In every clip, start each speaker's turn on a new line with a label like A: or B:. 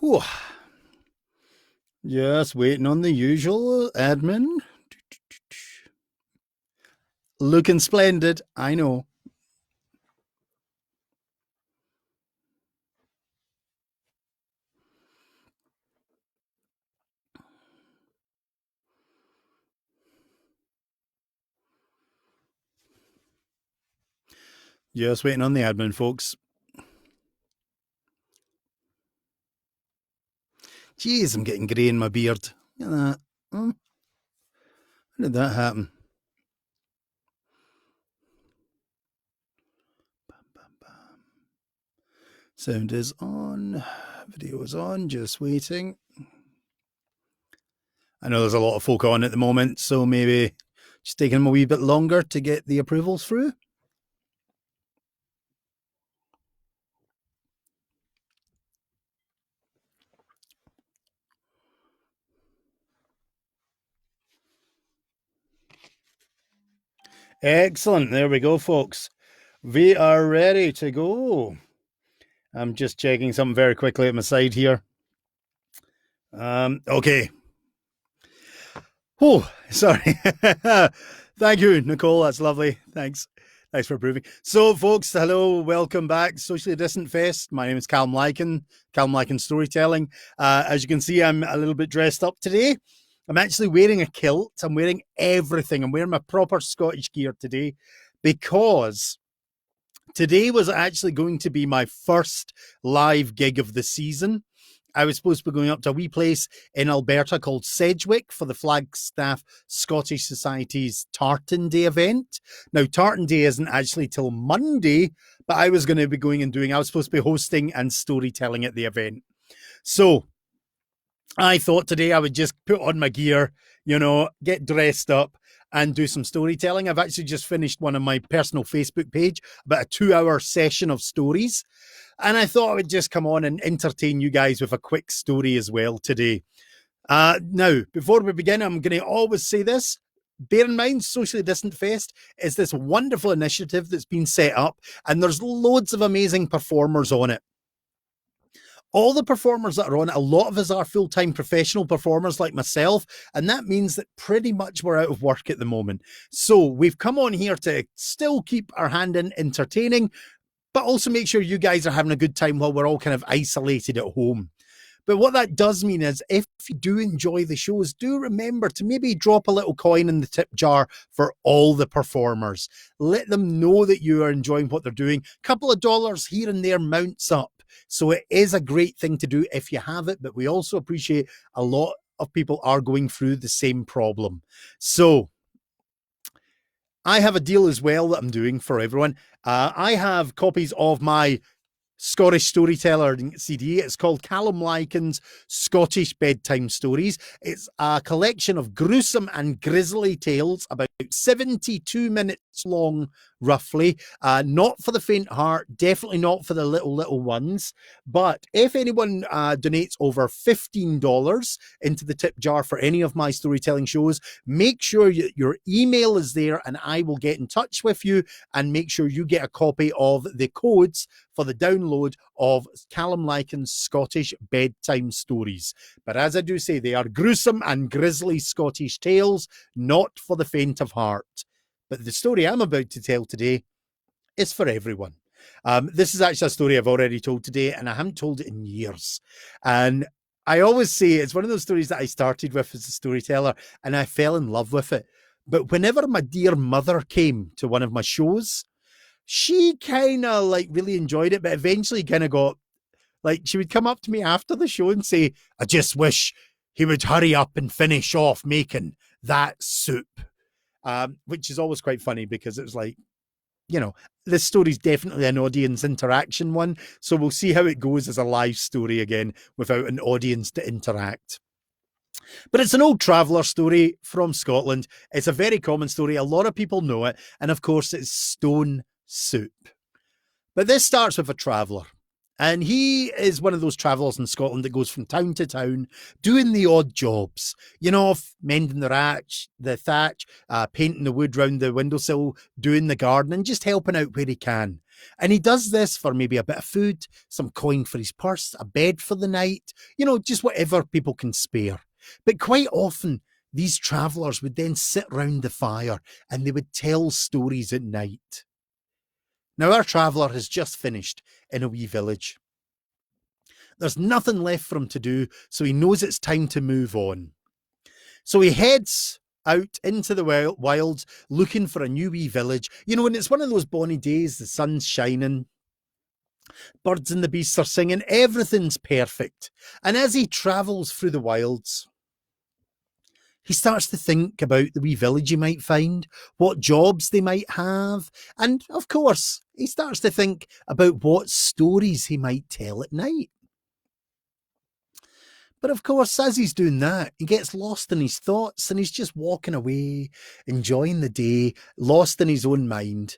A: Whew. Just waiting on the usual admin. Looking splendid, I know. Just waiting on the admin, folks. Jeez, I'm getting grey in my beard. Look at that. When did that happen? Bam, bam, bam. Sound is on. Video is on. Just waiting. I know there's a lot of folk on at the moment, so maybe just taking them a wee bit longer to get the approvals through. Excellent. There we go, folks. We are ready to go. I'm just checking something very quickly at my side here. Okay. Oh, sorry. Thank you, Nicole. That's lovely. Thanks. Thanks for approving. So, folks, hello. Welcome back. Socially Distant Fest. My name is Callum Lycan, Callum Lycan Storytelling. As you can see, I'm a little bit dressed up today. I'm actually wearing a kilt. I'm wearing everything. I'm wearing my proper Scottish gear today because today was actually going to be my first live gig of the season. I was supposed to be going up to a wee place in Alberta called Sedgwick for the Flagstaff Scottish Society's Tartan Day event. Now, Tartan Day isn't actually till Monday, but I was going to be going and I was supposed to be hosting and storytelling at the event. So I thought today I would just put on my gear, get dressed up and do some storytelling. I've actually just finished one on my personal Facebook page, about a 2-hour session of stories. And I thought I would just come on and entertain you guys with a quick story as well today. Now, before we begin, I'm going to always say this. Bear in mind, Socially Distant Fest is this wonderful initiative that's been set up, and there's loads of amazing performers on it. All the performers that are on it, a lot of us are full-time professional performers like myself, and that means that pretty much we're out of work at the moment. So we've come on here to still keep our hand in entertaining, but also make sure you guys are having a good time while we're all kind of isolated at home. But what that does mean is if you do enjoy the shows, do remember to maybe drop a little coin in the tip jar for all the performers. Let them know that you are enjoying what they're doing. A couple of dollars here and there mounts up. So it is a great thing to do if you have it, but we also appreciate a lot of people are going through the same problem. So I have a deal as well that I'm doing for everyone. I have copies of my Scottish Storyteller CD. It's called Callum Lycan's Scottish Bedtime Stories. It's a collection of gruesome and grisly tales, about 72 minutes long, roughly. Not for the faint heart, definitely not for the little ones. But if anyone donates over $15 into the tip jar for any of my storytelling shows, make sure your email is there and I will get in touch with you and make sure you get a copy of the codes for the download of Callum Lycan's Scottish Bedtime Stories. But as I do say, they are gruesome and grisly Scottish tales, not for the faint of heart. But the story I'm about to tell today is for everyone. This is actually a story I've already told today, and I haven't told it in years. And I always say it's one of those stories that I started with as a storyteller, and I fell in love with it. But whenever my dear mother came to one of my shows, she kind of really enjoyed it, but eventually kind of got she would come up to me after the show and say, I just wish he would hurry up and finish off making that soup. Which is always quite funny because it was this story's definitely an audience interaction one. So we'll see how it goes as a live story again without an audience to interact. But it's an old traveller story from Scotland. It's a very common story. A lot of people know it. And of course, it's Stone Soup. But this starts with a traveller. And he is one of those travellers in Scotland that goes from town to town doing the odd jobs, mending the thatch, painting the wood round the windowsill, doing the garden and just helping out where he can. And he does this for maybe a bit of food, some coin for his purse, a bed for the night, just whatever people can spare. But quite often, these travellers would then sit round the fire and they would tell stories at night. Now, our traveller has just finished in a wee village. There's nothing left for him to do, so he knows it's time to move on. So he heads out into the wilds looking for a new wee village. And it's one of those bonny days, the sun's shining, birds and the beasts are singing, everything's perfect. And as he travels through the wilds, he starts to think about the wee village he might find, what jobs they might have, and of course, he starts to think about what stories he might tell at night. But of course, as he's doing that, he gets lost in his thoughts and he's just walking away, enjoying the day, lost in his own mind,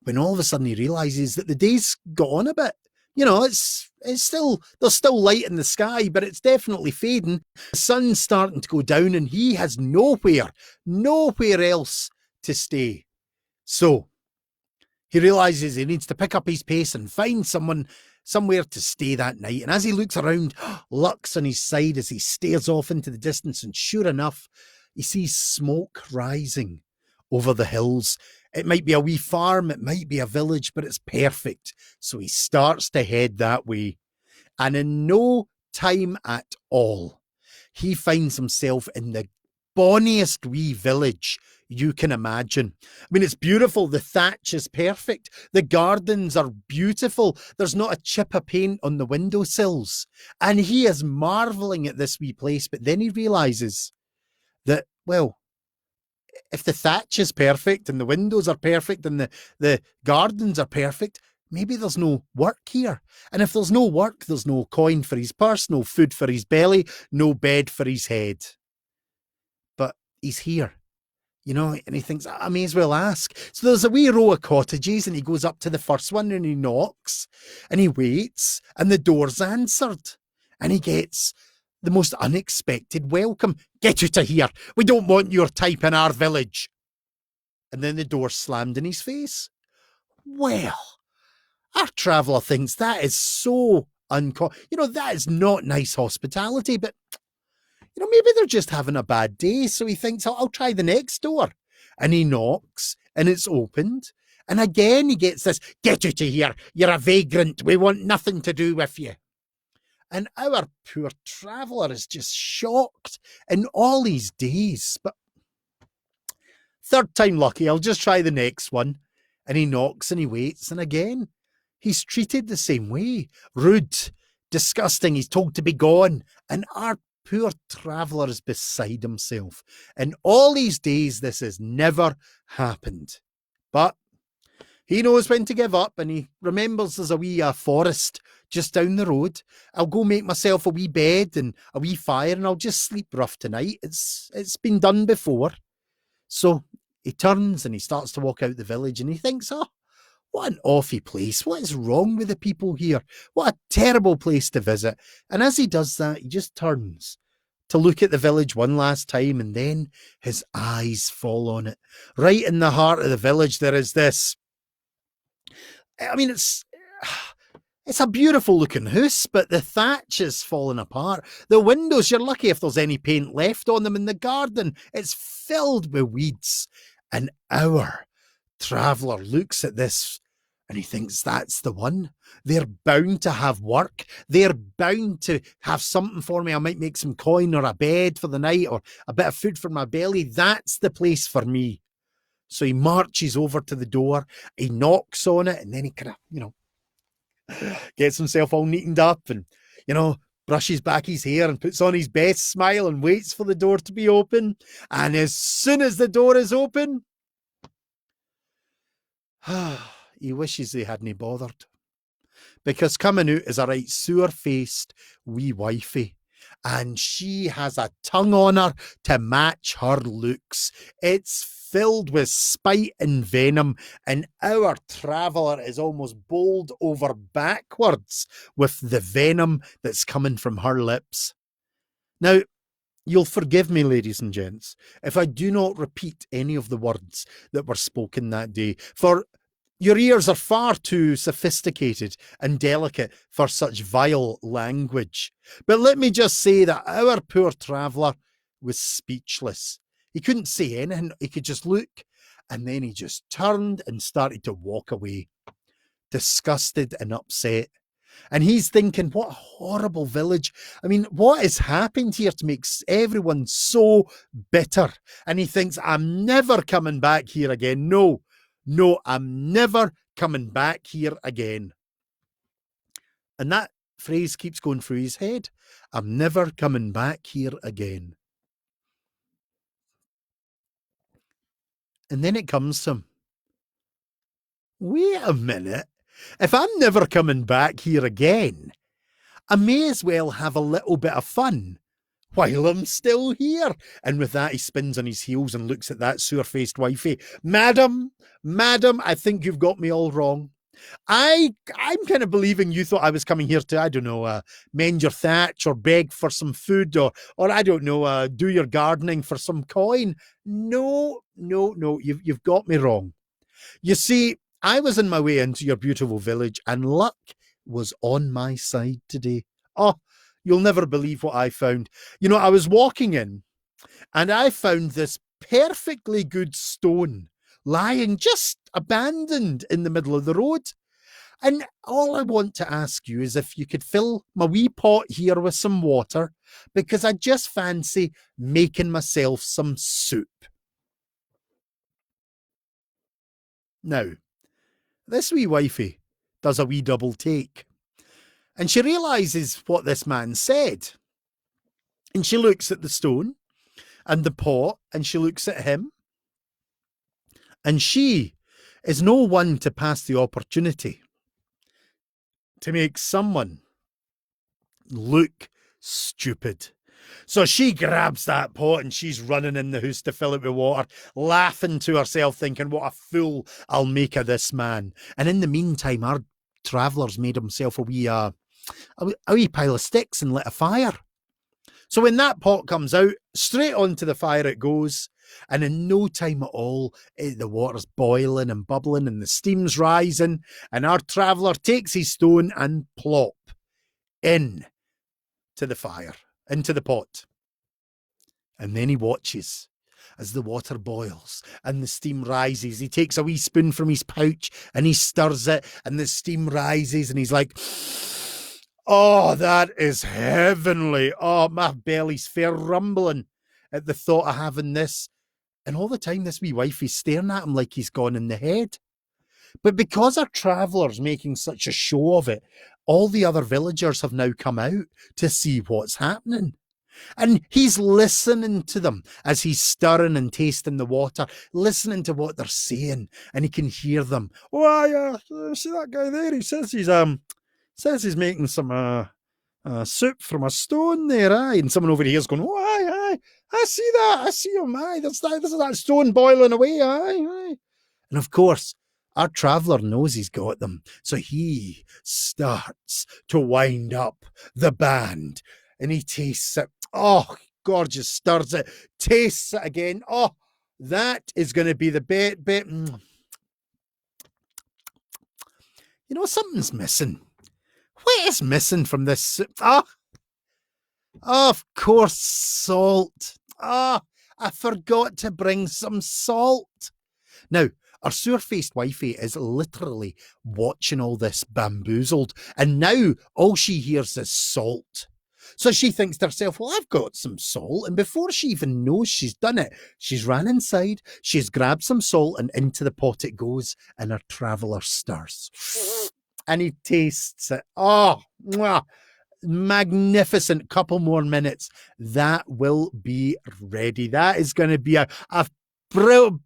A: when all of a sudden he realises that the day's got on a bit. It's still, there's still light in the sky, but it's definitely fading. The sun's starting to go down and he has nowhere else to stay. So he realises he needs to pick up his pace and find somewhere to stay that night. And as he looks around, luck's on his side as he stares off into the distance, and sure enough, he sees smoke rising over the hills. It might be a wee farm, it might be a village, but it's perfect. So he starts to head that way. And in no time at all, he finds himself in the bonniest wee village you can imagine. I mean, it's beautiful. The thatch is perfect. The gardens are beautiful. There's not a chip of paint on the windowsills. And he is marvelling at this wee place, but then he realises that, well, if the thatch is perfect and the windows are perfect and the gardens are perfect, maybe there's no work here. And if there's no work, there's no coin for his purse, no food for his belly, no bed for his head. But he's here, and he thinks, I may as well ask. So there's a wee row of cottages and he goes up to the first one and he knocks and he waits and the door's answered and he gets the most unexpected welcome. Get out of here. We don't want your type in our village. And then the door slammed in his face. Well, our traveller thinks that is so that is not nice hospitality, but maybe they're just having a bad day. So he thinks, I'll try the next door. And he knocks and it's opened. And again, he gets this, get out of here. You're a vagrant. We want nothing to do with you. And our poor traveller is just shocked in all his days. But third time lucky, I'll just try the next one. And he knocks and he waits. And again, he's treated the same way. Rude, disgusting. He's told to be gone. And our poor traveller is beside himself. In all these days, this has never happened. But he knows when to give up, and he remembers there's a wee forest just down the road. I'll go make myself a wee bed and a wee fire, and I'll just sleep rough tonight. It's been done before. So he turns and he starts to walk out the village, and he thinks, oh, what an awful place. What is wrong with the people here? What a terrible place to visit. And as he does that, he just turns to look at the village one last time, and then his eyes fall on it. Right in the heart of the village, there is this. I mean, it's a beautiful looking house, but the thatch is falling apart. The windows, you're lucky if there's any paint left on them. In the garden, it's filled with weeds. And our traveller looks at this and he thinks, that's the one. They're bound to have work. They're bound to have something for me. I might make some coin or a bed for the night or a bit of food for my belly. That's the place for me. So he marches over to the door, he knocks on it, and then he kind of, gets himself all neatened up and, brushes back his hair and puts on his best smile and waits for the door to be open. And as soon as the door is open, he wishes they hadn't bothered. Because coming out is a right sour-faced wee wifey. And she has a tongue on her to match her looks. It's filled with spite and venom, and our traveller is almost bowled over backwards with the venom that's coming from her lips. Now, you'll forgive me, ladies and gents, if I do not repeat any of the words that were spoken that day, for Your ears are far too sophisticated and delicate for such vile language. But let me just say that our poor traveller was speechless. He couldn't say anything. He could just look, and then he just turned and started to walk away, disgusted and upset. And he's thinking, what a horrible village. I mean, what has happened here to make everyone so bitter? And he thinks, I'm never coming back here again. No, I'm never coming back here again. And that phrase keeps going through his head. I'm never coming back here again. And then it comes to him. Wait a minute. If I'm never coming back here again, I may as well have a little bit of fun while I'm still here. And with that, he spins on his heels and looks at that sour-faced wifey. Madam, I think you've got me all wrong. I'm kind of believing you thought I was coming here to, I don't know, mend your thatch or beg for some food or I don't know, do your gardening for some coin. No, you've got me wrong. You see, I was on my way into your beautiful village and luck was on my side today. Oh, you'll never believe what I found. You know, I was walking in and I found this perfectly good stone lying just abandoned in the middle of the road. And all I want to ask you is if you could fill my wee pot here with some water, because I just fancy making myself some soup. Now, this wee wifey does a wee double take. And she realises what this man said. And she looks at the stone and the pot and she looks at him. And she is no one to pass the opportunity to make someone look stupid. So she grabs that pot and she's running in the house to fill it with water, laughing to herself, thinking, what a fool I'll make of this man. And in the meantime, our traveller's made himself a wee pile of sticks and lit a fire. So when that pot comes out, straight onto the fire it goes. And in no time at all, the water's boiling and bubbling and the steam's rising. And our traveller takes his stone and plop in to the fire, into the pot. And then he watches as the water boils and the steam rises. He takes a wee spoon from his pouch and he stirs it and the steam rises and he's like, oh, that is heavenly. Oh, my belly's fair rumbling at the thought of having this. And all the time, this wee wifey's staring at him like he's gone in the head. But because our traveller's making such a show of it, all the other villagers have now come out to see what's happening. And he's listening to them as he's stirring and tasting the water, listening to what they're saying, and he can hear them. Oh, see that guy there? He says he's making some soup from a stone there, aye. And someone over here is going, oh, aye, I see that. I see him, aye. There's that stone boiling away, aye. And of course, our traveller knows he's got them. So he starts to wind up the band and he tastes it. Oh, gorgeous, stirs it, tastes it again. Oh, that is going to be the bit. You know, something's missing. What is missing from this soup? Oh, of course, salt. Ah, I forgot to bring some salt. Now, our sour-faced wifey is literally watching all this bamboozled, and now all she hears is salt. So she thinks to herself, well, I've got some salt. And before she even knows she's done it, she's ran inside, she's grabbed some salt, and into the pot it goes, and our traveller stirs. And he tastes it. Oh, mwah, magnificent. Couple more minutes. That will be ready. That is going to be a brilliant...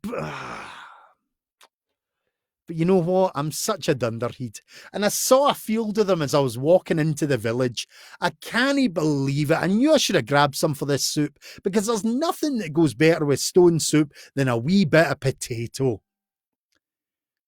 A: But you know what? I'm such a dunderhead. And I saw a field of them as I was walking into the village. I can't believe it. I knew I should have grabbed some for this soup because there's nothing that goes better with stone soup than a wee bit of potato.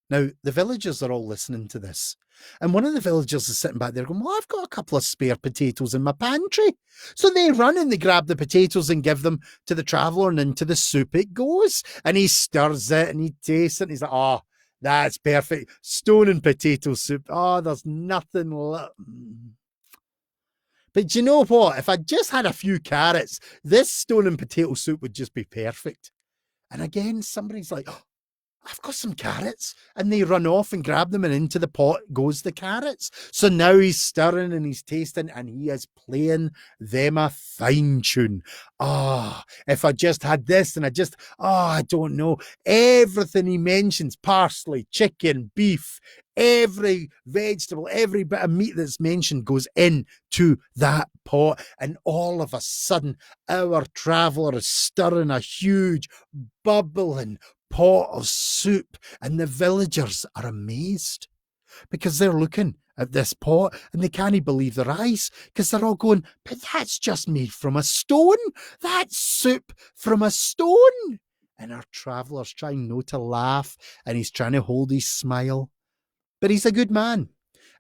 A: Now, the villagers are all listening to this. And one of the villagers is sitting back there going, well, I've got a couple of spare potatoes in my pantry. So they run and they grab the potatoes and give them to the traveller, and into the soup it goes. And he stirs it and he tastes it and he's like, oh, That's perfect. Stone and potato soup. Oh, there's nothing. But you know what? If I just had a few carrots, this stone and potato soup would just be perfect. And again, somebody's like, oh, I've got some carrots. And they run off and grab them, and into the pot goes the carrots. So now he's stirring and he's tasting, and he is playing them a fine tune. Ah, if I just had this, and I don't know. Everything he mentions, parsley, chicken, beef, every vegetable, every bit of meat that's mentioned goes into that pot. And all of a sudden, our traveller is stirring a huge, bubbling pot of soup, and the villagers are amazed because they're looking at this pot and they can't believe their eyes, because they're all going, but that's just made from a stone. That's soup from a stone. And our traveller's trying not to laugh, and he's trying to hold his smile, but he's a good man.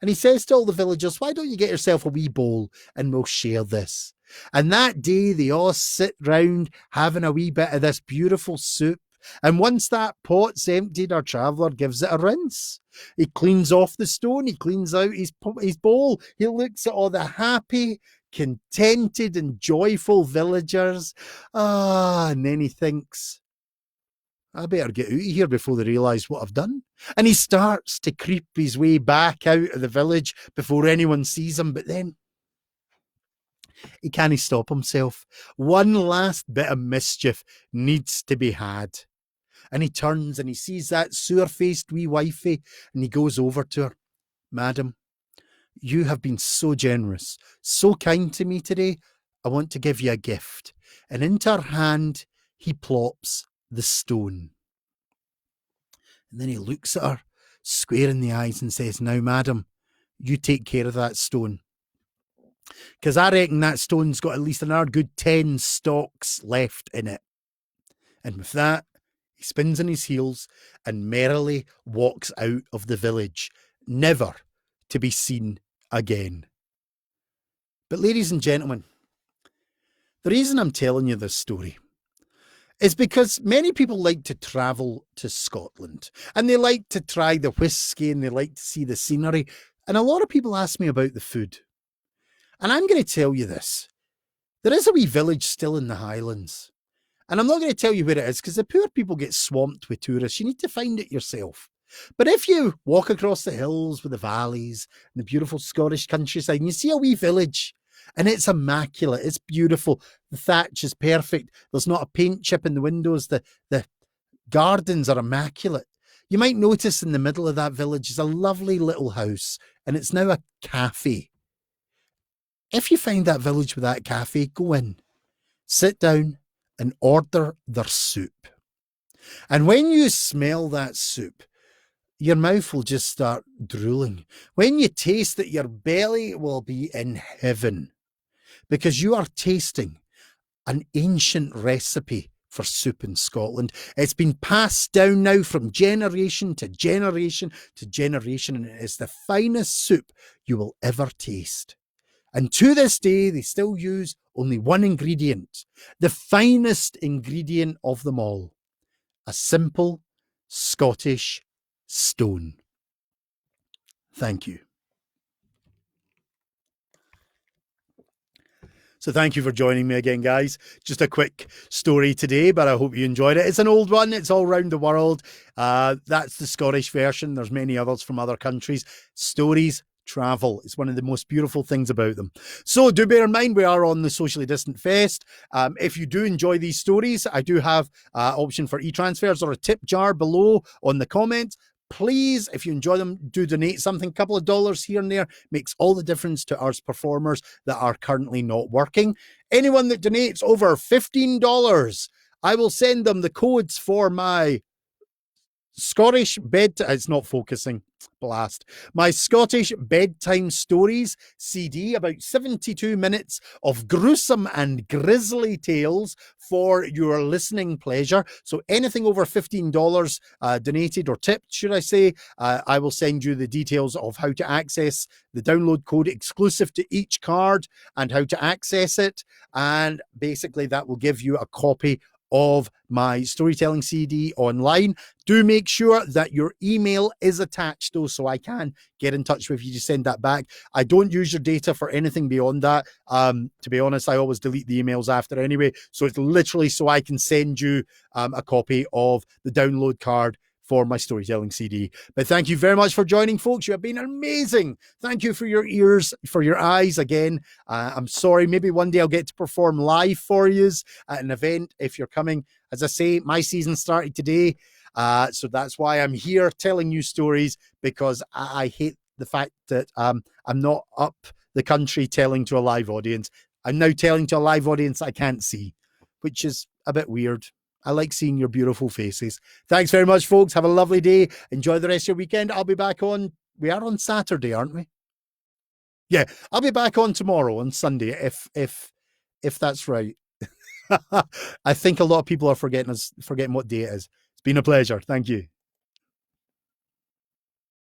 A: And he says to all the villagers, why don't you get yourself a wee bowl and we'll share this? And that day they all sit round having a wee bit of this beautiful soup. And once that pot's emptied, our traveller gives it a rinse. He cleans off the stone. He cleans out his bowl. He looks at all the happy, contented and joyful villagers. And then he thinks, I better get out of here before they realise what I've done. And he starts to creep his way back out of the village before anyone sees him. But then he can't stop himself. One last bit of mischief needs to be had. And he turns and he sees that sour-faced wee wifey, and he goes over to her. Madam, you have been so generous, so kind to me today. I want to give you a gift. And into her hand, he plops the stone. And then he looks at her square in the eyes and says, now, madam, you take care of that stone, because I reckon that stone's got at least another good 10 stalks left in it. And with that, he spins on his heels and merrily walks out of the village, never to be seen again. But ladies and gentlemen, the reason I'm telling you this story is because many people like to travel to Scotland, and they like to try the whiskey, and they like to see the scenery. And a lot of people ask me about the food. And I'm going to tell you this. There is a wee village still in the Highlands. And I'm not going to tell you where it is, because the poor people get swamped with tourists. You need to find it yourself. But if you walk across the hills with the valleys and the beautiful Scottish countryside, and you see a wee village, and it's immaculate, it's beautiful, the thatch is perfect, there's not a paint chip in the windows, the gardens are immaculate. You might notice in the middle of that village is a lovely little house, and it's now a cafe. If you find that village with that cafe, go in, sit down, and order their soup. And when you smell that soup, your mouth will just start drooling. When you taste it, your belly will be in heaven, because you are tasting an ancient recipe for soup in Scotland. It's been passed down now from generation to generation to generation, and it is the finest soup you will ever taste. And to this day, they still use only one ingredient, the finest ingredient of them all, a simple Scottish stone. Thank you. So thank you for joining me again, guys. Just a quick story today, but I hope you enjoyed it. It's an old one. It's all around the world. That's the Scottish version. There's many others from other countries. Stories travel. It's one of the most beautiful things about them. So do bear in mind, we are on the Socially Distant Fest. If you do enjoy these stories, I do have an option for e-transfers or a tip jar below on the comments. Please, if you enjoy them, do donate something. A couple of dollars here and there makes all the difference to us performers that are currently not working. Anyone that donates over $15, I will send them the codes for my Scottish it's not focusing, blast. My Scottish Bedtime Stories CD, about 72 minutes of gruesome and grisly tales for your listening pleasure. So anything over $15 donated or tipped, should I say, I will send you the details of how to access the download code exclusive to each card and how to access it. And basically that will give you a copy of my storytelling CD online. Do make sure that your email is attached though, so I can get in touch with you to send that back. I don't use your data for anything beyond that. To be honest, I always delete the emails after anyway. So it's literally so I can send you a copy of the download card for my storytelling CD. But thank you very much for joining, folks. You have been amazing. Thank you for your ears, for your eyes again. I'm sorry, maybe one day I'll get to perform live for you at an event if you're coming. As I say, my season started today. So that's why I'm here telling you stories, because I hate the fact that I'm not up the country telling to a live audience. I'm now telling to a live audience I can't see, which is a bit weird. I like seeing your beautiful faces. Thanks very much, folks. Have a lovely day. Enjoy the rest of your weekend. I'll be back on. We are on Saturday, aren't we? Yeah, I'll be back on tomorrow on Sunday, if that's right. I think a lot of people are forgetting what day it is. It's been a pleasure. Thank you.